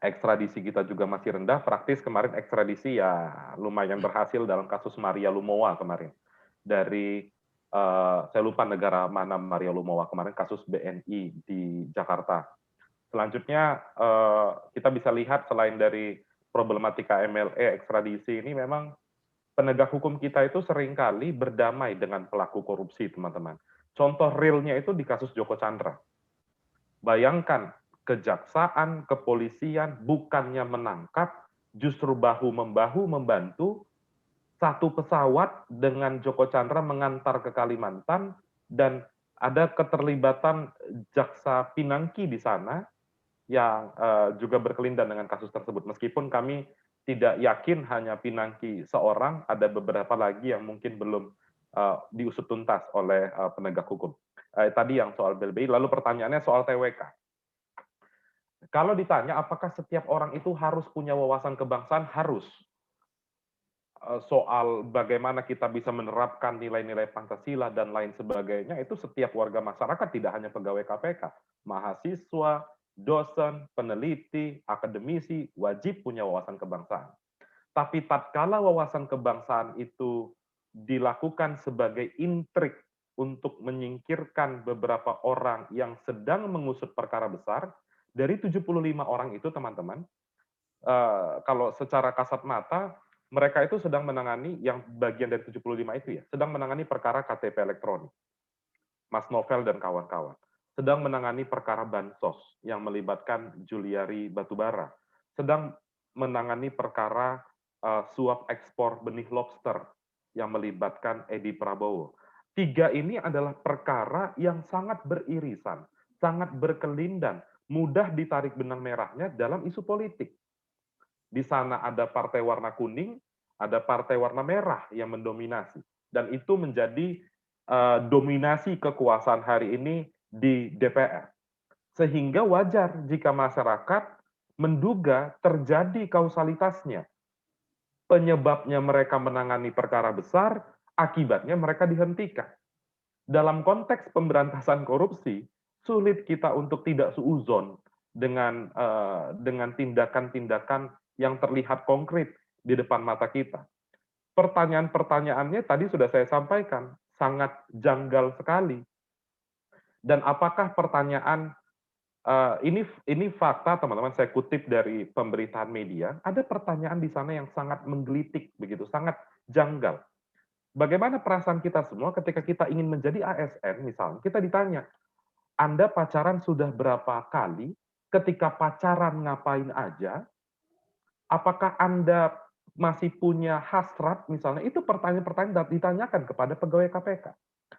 Ekstradisi kita juga masih rendah, praktis kemarin ekstradisi ya lumayan berhasil dalam kasus Maria Lumowa kemarin. Dari, saya lupa negara mana Maria Lumowa kemarin, kasus BNI di Jakarta. Selanjutnya, kita bisa lihat selain dari problematika MLE, ekstradisi ini memang penegak hukum kita itu seringkali berdamai dengan pelaku korupsi, teman-teman. Contoh realnya itu di kasus Joko Chandra. Bayangkan, kejaksaan, kepolisian bukannya menangkap, justru bahu-membahu membantu satu pesawat dengan Joko Chandra mengantar ke Kalimantan, dan ada keterlibatan Jaksa Pinangki di sana yang juga berkelindan dengan kasus tersebut. Meskipun kami tidak yakin hanya Pinangki seorang, ada beberapa lagi yang mungkin belum diusut tuntas oleh penegak hukum. Tadi yang soal BLBI, lalu pertanyaannya soal TWK. Kalau ditanya apakah setiap orang itu harus punya wawasan kebangsaan, harus. Soal bagaimana kita bisa menerapkan nilai-nilai Pancasila dan lain sebagainya, itu setiap warga masyarakat, tidak hanya pegawai KPK, mahasiswa, dosen, peneliti, akademisi, wajib punya wawasan kebangsaan. Tapi tatkala wawasan kebangsaan itu dilakukan sebagai intrik untuk menyingkirkan beberapa orang yang sedang mengusut perkara besar, dari 75 orang itu, teman-teman, kalau secara kasat mata, mereka itu sedang menangani, yang bagian dari 75 itu ya, sedang menangani perkara KTP elektronik. Mas Novel dan kawan-kawan. Sedang menangani perkara Bansos yang melibatkan Juliari Batubara. Sedang menangani perkara suap ekspor benih lobster yang melibatkan Edi Prabowo. Tiga ini adalah perkara yang sangat beririsan, sangat berkelindan, mudah ditarik benang merahnya dalam isu politik. Di sana ada partai warna kuning, ada partai warna merah yang mendominasi. Dan itu menjadi dominasi kekuasaan hari ini di DPR. Sehingga wajar jika masyarakat menduga terjadi kausalitasnya. Penyebabnya mereka menangani perkara besar, akibatnya mereka dihentikan. Dalam konteks pemberantasan korupsi, sulit kita untuk tidak suuzon dengan tindakan-tindakan yang terlihat konkret di depan mata kita. Pertanyaan-pertanyaannya tadi sudah saya sampaikan, sangat janggal sekali. Dan apakah pertanyaan ini fakta, teman-teman, saya kutip dari pemberitaan media, ada pertanyaan di sana yang sangat menggelitik begitu, sangat janggal. Bagaimana perasaan kita semua ketika kita ingin menjadi ASN, misalnya, kita ditanya, Anda pacaran sudah berapa kali? Ketika pacaran ngapain aja? Apakah Anda masih punya hasrat, misalnya? Itu pertanyaan-pertanyaan ditanyakan kepada pegawai KPK.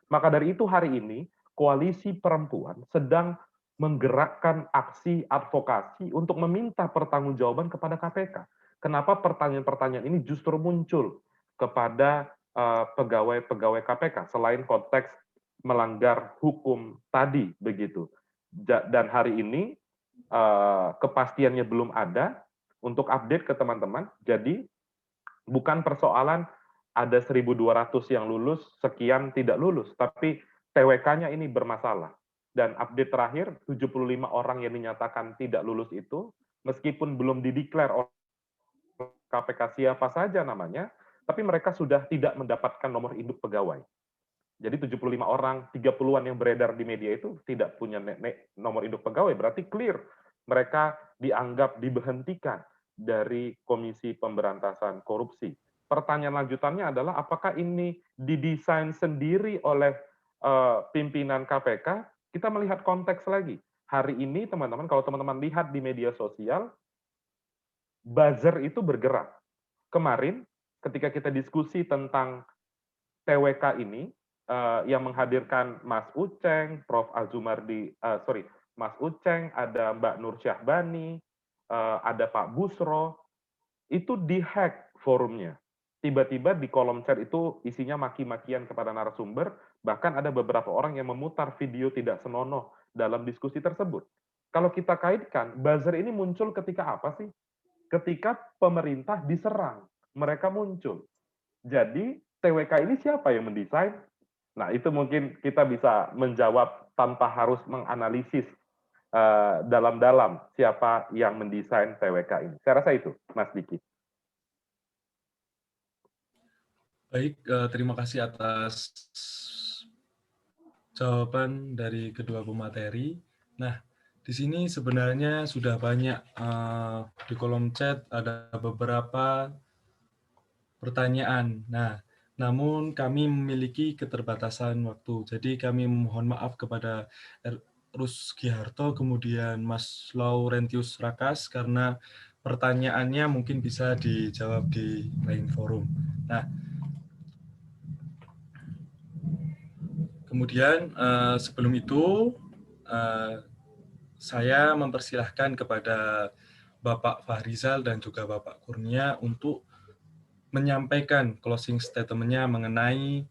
Maka dari itu hari ini, Koalisi Perempuan sedang menggerakkan aksi advokasi untuk meminta pertanggungjawaban kepada KPK. Kenapa pertanyaan-pertanyaan ini justru muncul kepada pegawai-pegawai KPK selain konteks melanggar hukum tadi begitu. Dan hari ini kepastiannya belum ada untuk update ke teman-teman. Jadi bukan persoalan ada 1.200 yang lulus, sekian tidak lulus, tapi TWK-nya ini bermasalah. Dan update terakhir, 75 orang yang dinyatakan tidak lulus itu, meskipun belum dideklar oleh KPK siapa saja namanya, tapi mereka sudah tidak mendapatkan nomor induk pegawai. Jadi 75 orang, 30-an yang beredar di media itu tidak punya nomor induk pegawai, berarti clear. Mereka dianggap diberhentikan dari Komisi Pemberantasan Korupsi. Pertanyaan lanjutannya adalah apakah ini didesain sendiri oleh pimpinan KPK? Kita melihat konteks lagi. Hari ini teman-teman, kalau teman-teman lihat di media sosial, buzzer itu bergerak. Kemarin ketika kita diskusi tentang TWK ini, yang menghadirkan Mas Uceng, Prof. Azumardi, Mas Uceng, ada Mbak Nur Syahbani, ada Pak Busro, itu dihack forumnya. Tiba-tiba di kolom chat itu isinya maki-makian kepada narasumber, bahkan ada beberapa orang yang memutar video tidak senonoh dalam diskusi tersebut. Kalau kita kaitkan, buzzer ini muncul ketika apa sih? Ketika pemerintah diserang, mereka muncul. Jadi, TWK ini siapa yang mendesain? Nah, itu mungkin kita bisa menjawab tanpa harus menganalisis dalam-dalam siapa yang mendesain TWK ini. Saya rasa itu, Mas Diki. Baik, terima kasih atas jawaban dari kedua pemateri. Nah, di sini sebenarnya sudah banyak di kolom chat ada beberapa pertanyaan. Nah, namun kami memiliki keterbatasan waktu. Jadi kami mohon maaf kepada Rusgi Harto, kemudian Mas Laurentius Rakas, karena pertanyaannya mungkin bisa dijawab di lain forum. Nah, kemudian sebelum itu, saya mempersilahkan kepada Bapak Fahrizal dan juga Bapak Kurnia untuk menyampaikan closing statement-nya mengenai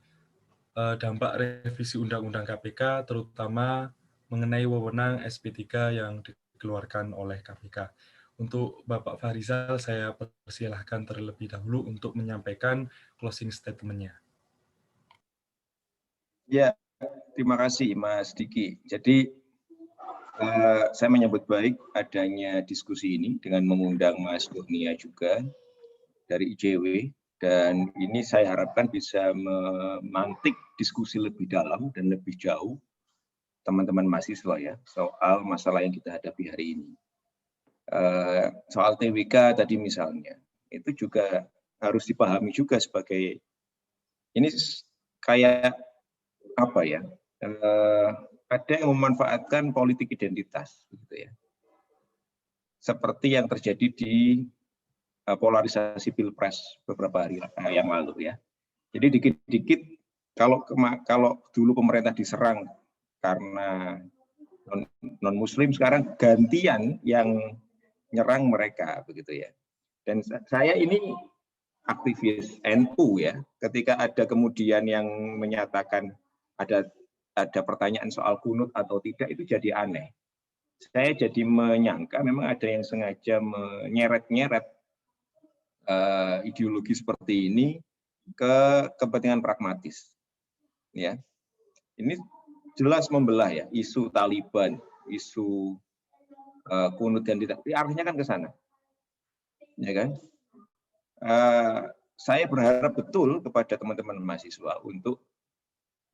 dampak revisi Undang-Undang KPK, terutama mengenai wewenang SP3 yang dikeluarkan oleh KPK. Untuk Bapak Fahrizal, saya persilahkan terlebih dahulu untuk menyampaikan closing statement-nya. Ya, terima kasih Mas Diki. Jadi, saya menyambut baik adanya diskusi ini dengan mengundang Mas Kurnia juga dari IJW, dan ini saya harapkan bisa memantik diskusi lebih dalam dan lebih jauh teman-teman mahasiswa ya soal masalah yang kita hadapi hari ini. Soal TWK tadi misalnya, itu juga harus dipahami juga sebagai ini kayak apa ya? Ada yang memanfaatkan politik identitas, gitu ya. Seperti yang terjadi di polarisasi pilpres beberapa hari yang lalu ya. Jadi dikit-dikit Kalau dulu pemerintah diserang karena non Muslim, sekarang gantian yang nyerang mereka begitu ya. Dan saya ini aktivis NU ya. Ketika ada kemudian yang menyatakan ada pertanyaan soal kunut atau tidak, itu jadi aneh. Saya jadi menyangka memang ada yang sengaja menyeret-nyeret ideologi seperti ini ke kepentingan pragmatis. Ya, ini jelas membelah ya, isu Taliban, isu kunut dan tidak, arahnya kan ke sana, ya kan? Saya berharap betul kepada teman-teman mahasiswa untuk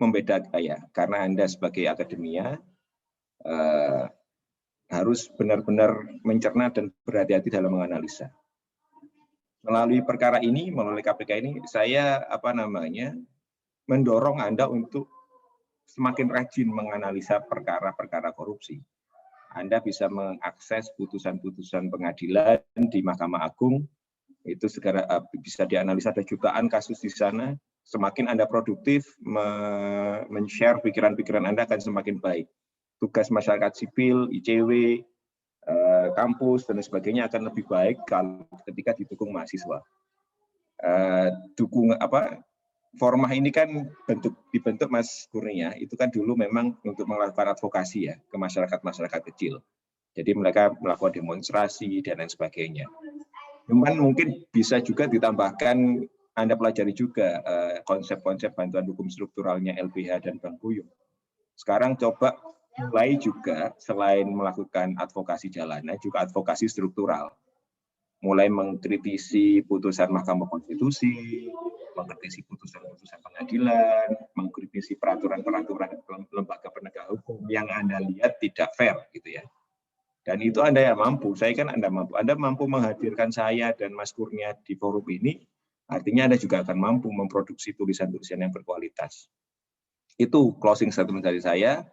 membedakan ya, karena Anda sebagai akademia harus benar-benar mencerna dan berhati-hati dalam menganalisa. Melalui perkara ini, melalui KPK ini, saya mendorong Anda untuk semakin rajin menganalisa perkara-perkara korupsi. Anda bisa mengakses putusan-putusan pengadilan di Mahkamah Agung, itu segera bisa dianalisa, ada jutaan kasus di sana. Semakin Anda produktif men-share pikiran-pikiran Anda akan semakin baik. Tugas masyarakat sipil, ICW, kampus dan sebagainya akan lebih baik kalau ketika didukung mahasiswa. Formah ini kan dibentuk Mas Kurnia, itu kan dulu memang untuk melakukan advokasi ya ke masyarakat kecil. Jadi mereka melakukan demonstrasi dan lain sebagainya. Cuman mungkin bisa juga ditambahkan, Anda pelajari juga konsep-konsep bantuan hukum strukturalnya LBH dan Bank Buyung. Sekarang coba mulai juga selain melakukan advokasi jalanan, juga advokasi struktural. Mulai mengkritisi putusan Mahkamah Konstitusi, mengkritisi putusan-putusan pengadilan, mengkritisi peraturan-peraturan lembaga penegak hukum yang Anda lihat tidak fair gitu ya. Dan itu Anda yang mampu, saya kan Anda mampu menghadirkan saya dan Mas Kurnia di forum ini, artinya Anda juga akan mampu memproduksi tulisan-tulisan yang berkualitas. Itu closing statement dari saya.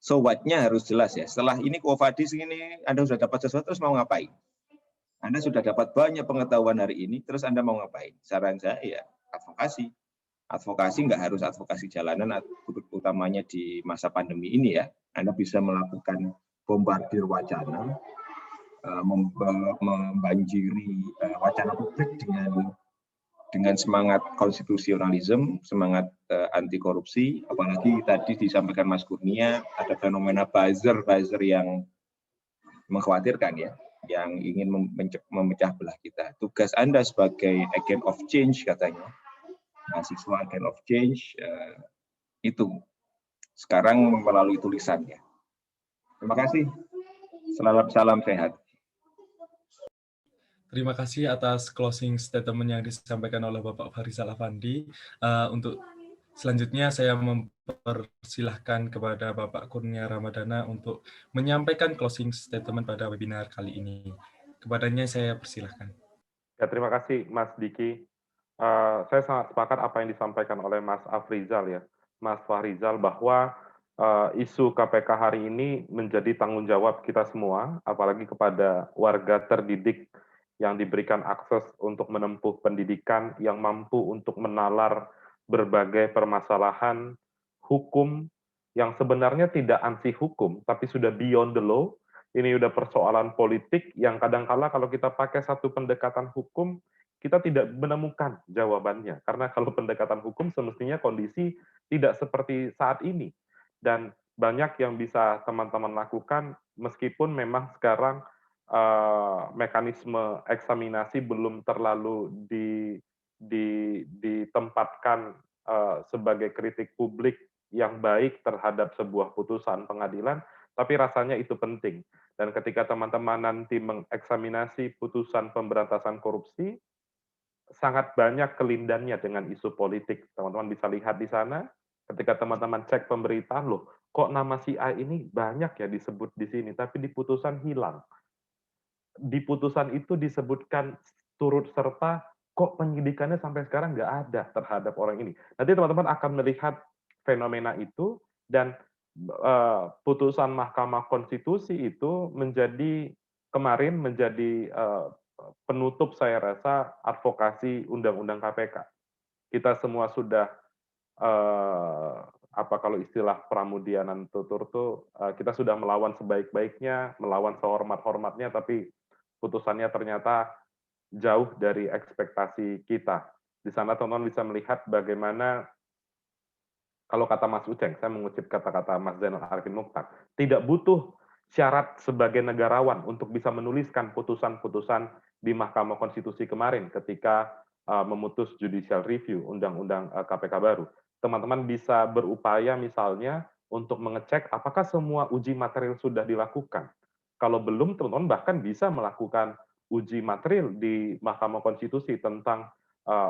So what-nya harus jelas ya. Setelah ini Quo-Vadis ini Anda sudah dapat sesuatu, terus mau ngapain? Anda sudah dapat banyak pengetahuan hari ini, terus Anda mau ngapain? Saran saya ya advokasi. Advokasi nggak harus advokasi jalanan, utamanya di masa pandemi ini ya. Anda bisa melakukan bombardir wacana, membanjiri wacana publik dengan semangat konstitusionalisme, semangat anti korupsi, apalagi tadi disampaikan Mas Kurnia ada fenomena buzzer yang mengkhawatirkan ya, yang ingin memecah belah kita. Tugas Anda sebagai agent of change katanya, mahasiswa agent of change itu sekarang melalui tulisannya. Terima kasih. Salam sehat. Terima kasih atas closing statement yang disampaikan oleh Bapak Farizal Afandi. Untuk selanjutnya saya mempersilahkan kepada Bapak Kurnia Ramadana untuk menyampaikan closing statement pada webinar kali ini. Kepadanya saya persilahkan. Ya, terima kasih Mas Diki. Saya sangat sepakat apa yang disampaikan oleh Mas Afrizal ya, Mas Fahrizal, bahwa isu KPK hari ini menjadi tanggung jawab kita semua, apalagi kepada warga terdidik yang diberikan akses untuk menempuh pendidikan, yang mampu untuk menalar berbagai permasalahan hukum yang sebenarnya tidak anti hukum, tapi sudah beyond the law. Ini udah persoalan politik yang kadang-kala kalau kita pakai satu pendekatan hukum, kita tidak menemukan jawabannya. Karena kalau pendekatan hukum semestinya kondisi tidak seperti saat ini. Dan banyak yang bisa teman-teman lakukan, meskipun memang sekarang mekanisme eksaminasi belum terlalu ditempatkan sebagai kritik publik yang baik terhadap sebuah putusan pengadilan, tapi rasanya itu penting. Dan ketika teman-teman nanti mengeksaminasi putusan pemberantasan korupsi, sangat banyak kelindannya dengan isu politik. Teman-teman bisa lihat di sana, ketika teman-teman cek pemberitaan, loh, kok nama si A ini banyak ya disebut di sini, tapi di putusan hilang. Di putusan itu disebutkan turut serta, kok penyidikannya sampai sekarang nggak ada terhadap orang ini. Nanti teman-teman akan melihat fenomena itu, dan putusan Mahkamah Konstitusi itu kemarin menjadi penutup saya rasa advokasi Undang-Undang KPK. Kita semua sudah kalau istilah Pramudianan tutur tuh, kita sudah melawan sebaik-baiknya, melawan sehormat-hormatnya, tapi putusannya ternyata jauh dari ekspektasi kita. Di sana teman-teman bisa melihat bagaimana, kalau kata Mas Uceng, saya mengutip kata-kata Mas Zainal Arifin Mokhtar, tidak butuh syarat sebagai negarawan untuk bisa menuliskan putusan-putusan di Mahkamah Konstitusi kemarin ketika memutus judicial review Undang-Undang KPK baru. Teman-teman bisa berupaya misalnya untuk mengecek apakah semua uji material sudah dilakukan. Kalau belum, teman-teman bahkan bisa melakukan uji material di Mahkamah Konstitusi tentang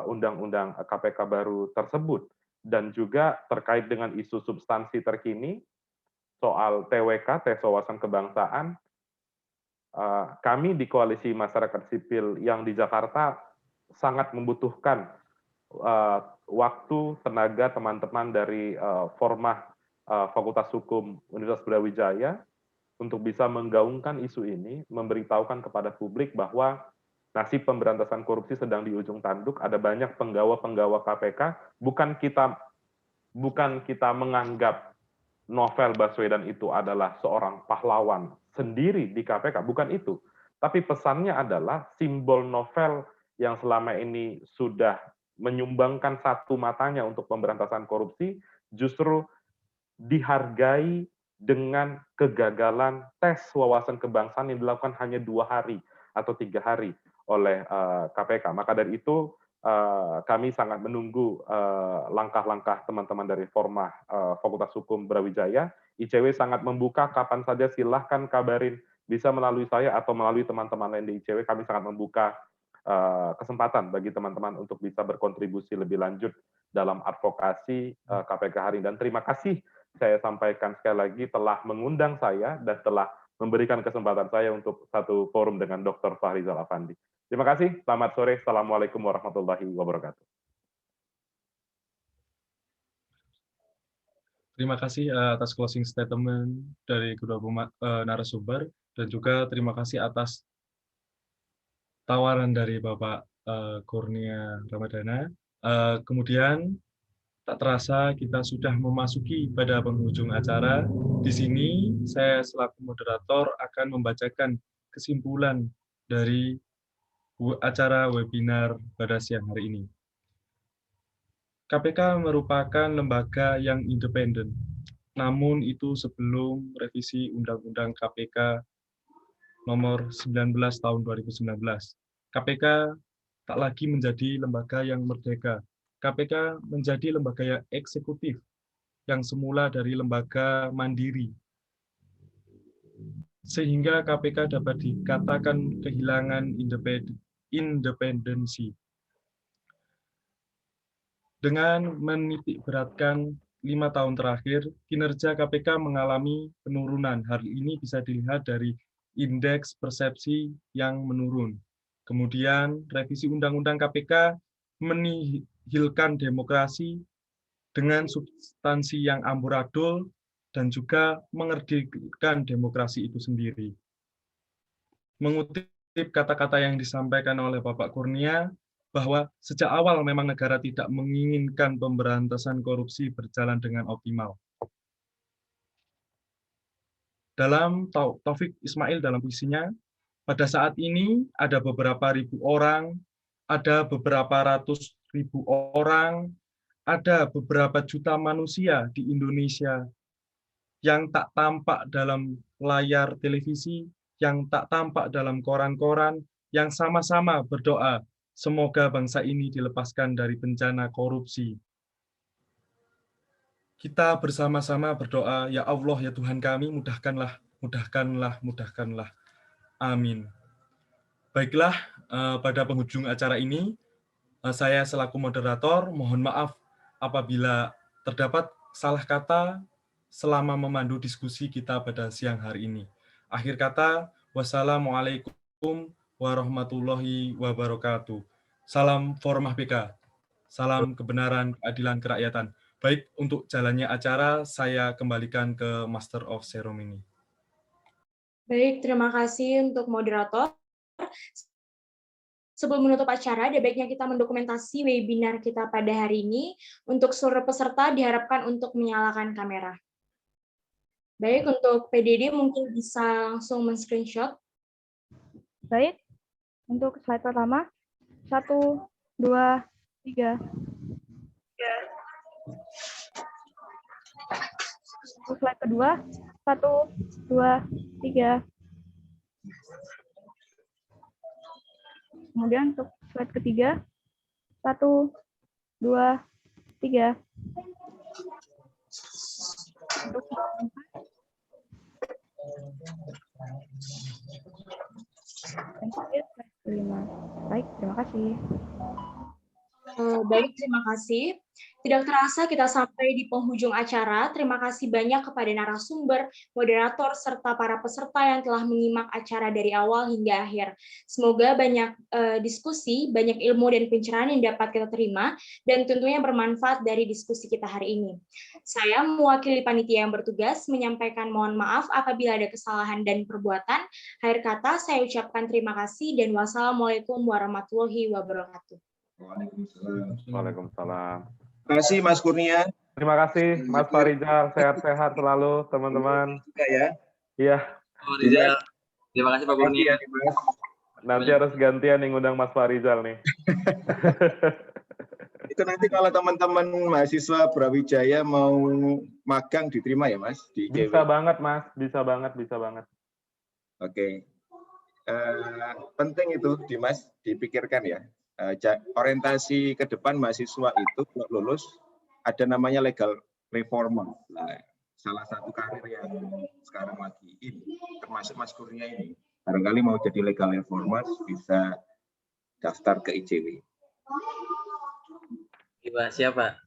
Undang-Undang KPK baru tersebut. Dan juga terkait dengan isu substansi terkini, soal TWK, tes wawasan kebangsaan, kami di Koalisi Masyarakat Sipil yang di Jakarta sangat membutuhkan waktu, tenaga teman-teman dari Formah Fakultas Hukum Universitas Brawijaya untuk bisa menggaungkan isu ini, memberitahukan kepada publik bahwa nasib pemberantasan korupsi sedang di ujung tanduk, ada banyak penggawa-penggawa KPK, bukan kita menganggap Novel Baswedan itu adalah seorang pahlawan sendiri di KPK, bukan itu. Tapi pesannya adalah simbol Novel yang selama ini sudah menyumbangkan satu matanya untuk pemberantasan korupsi, justru dihargai dengan kegagalan tes wawasan kebangsaan yang dilakukan hanya 2 hari atau 3 hari oleh KPK. Maka dari itu kami sangat menunggu langkah-langkah teman-teman dari Formah Fakultas Hukum Brawijaya. ICW sangat membuka, kapan saja silahkan kabarin, bisa melalui saya atau melalui teman-teman lain di ICW. Kami sangat membuka kesempatan bagi teman-teman untuk bisa berkontribusi lebih lanjut dalam advokasi KPK hari ini. Dan terima kasih saya sampaikan sekali lagi telah mengundang saya dan telah memberikan kesempatan saya untuk satu forum dengan Dr. Fahrizal Afandi. Terima kasih, selamat sore, Assalamualaikum warahmatullahi wabarakatuh. Terima kasih atas closing statement dari kedua narasumber, dan juga terima kasih atas tawaran dari Bapak Kurnia Ramadana. Kemudian tak terasa kita sudah memasuki pada penghujung acara. Di sini saya selaku moderator akan membacakan kesimpulan dari acara webinar pada siang hari ini. KPK merupakan lembaga yang independen, namun itu sebelum revisi Undang-Undang KPK nomor 19 tahun 2019. KPK tak lagi menjadi lembaga yang merdeka. KPK menjadi lembaga yang eksekutif, yang semula dari lembaga mandiri. Sehingga KPK dapat dikatakan kehilangan independensi. Dengan menitikberatkan 5 tahun terakhir, kinerja KPK mengalami penurunan. Hal ini bisa dilihat dari indeks persepsi yang menurun. Kemudian, revisi Undang-Undang KPK menihilkan demokrasi dengan substansi yang amburadul dan juga mengerdilkan demokrasi itu sendiri. Mengutip kata-kata yang disampaikan oleh Bapak Kurnia, bahwa sejak awal memang negara tidak menginginkan pemberantasan korupsi berjalan dengan optimal. Dalam Taufik Ismail dalam puisinya, pada saat ini ada beberapa ribu orang, ada beberapa ratus ribu orang, ada beberapa juta manusia di Indonesia yang tak tampak dalam layar televisi, yang tak tampak dalam koran-koran, yang sama-sama berdoa, semoga bangsa ini dilepaskan dari bencana korupsi. Kita bersama-sama berdoa, ya Allah, ya Tuhan kami, mudahkanlah, mudahkanlah, mudahkanlah. Amin. Baiklah, pada penghujung acara ini, saya selaku moderator, mohon maaf apabila terdapat salah kata selama memandu diskusi kita pada siang hari ini. Akhir kata, wassalamualaikum warahmatullahi wabarakatuh. Salam Formah PK. Salam kebenaran, keadilan, kerakyatan. Baik, untuk jalannya acara, saya kembalikan ke Master of Ceremony. Baik, terima kasih untuk moderator. sebelum menutup acara, ada baiknya kita mendokumentasi webinar kita pada hari ini. Untuk seluruh peserta diharapkan untuk menyalakan kamera. Baik, untuk PDD mungkin bisa langsung men-screenshot. Baik, untuk slide pertama, 1, 2, 3. Untuk slide kedua, 1, 2, 3. Kemudian untuk slide ketiga, 1, 2, 3. Untuk slide keempat, dan terakhir slide kelima. Baik, terima kasih. Baik, terima kasih. Tidak terasa kita sampai di penghujung acara. Terima kasih banyak kepada narasumber, moderator, serta para peserta yang telah menyimak acara dari awal hingga akhir. Semoga banyak diskusi, banyak ilmu dan pencerahan yang dapat kita terima, dan tentunya bermanfaat dari diskusi kita hari ini. Saya mewakili panitia yang bertugas menyampaikan mohon maaf apabila ada kesalahan dan perbuatan. Akhir kata, saya ucapkan terima kasih dan wassalamualaikum warahmatullahi wabarakatuh. Waalaikumsalam. Terima kasih Mas Kurnia. Terima kasih Mas Farizal, sehat-sehat selalu teman-teman. Ya. Iya, Pak Rizal. Terima kasih Pak Kurnia. nanti harus gantian yang ngundang Mas Farizal nih. Itu nanti kalau teman-teman mahasiswa Brawijaya mau magang diterima ya Mas? Di ICW. Bisa banget Mas, bisa banget. Oke. Penting itu Dimas dipikirkan ya. Orientasi ke depan mahasiswa itu kalau lulus ada namanya legal reformer. Nah, salah satu karir yang sekarang lagi ini, termasuk Mas Kurnia ini, barangkali mau jadi legal reformer bisa daftar ke ICW. Siapa?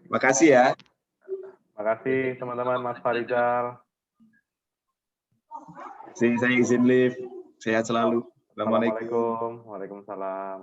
Makasih ya. Makasih teman-teman Mas Farizal. Saya izin live. Sehat selalu. Assalamualaikum. Waalaikumsalam.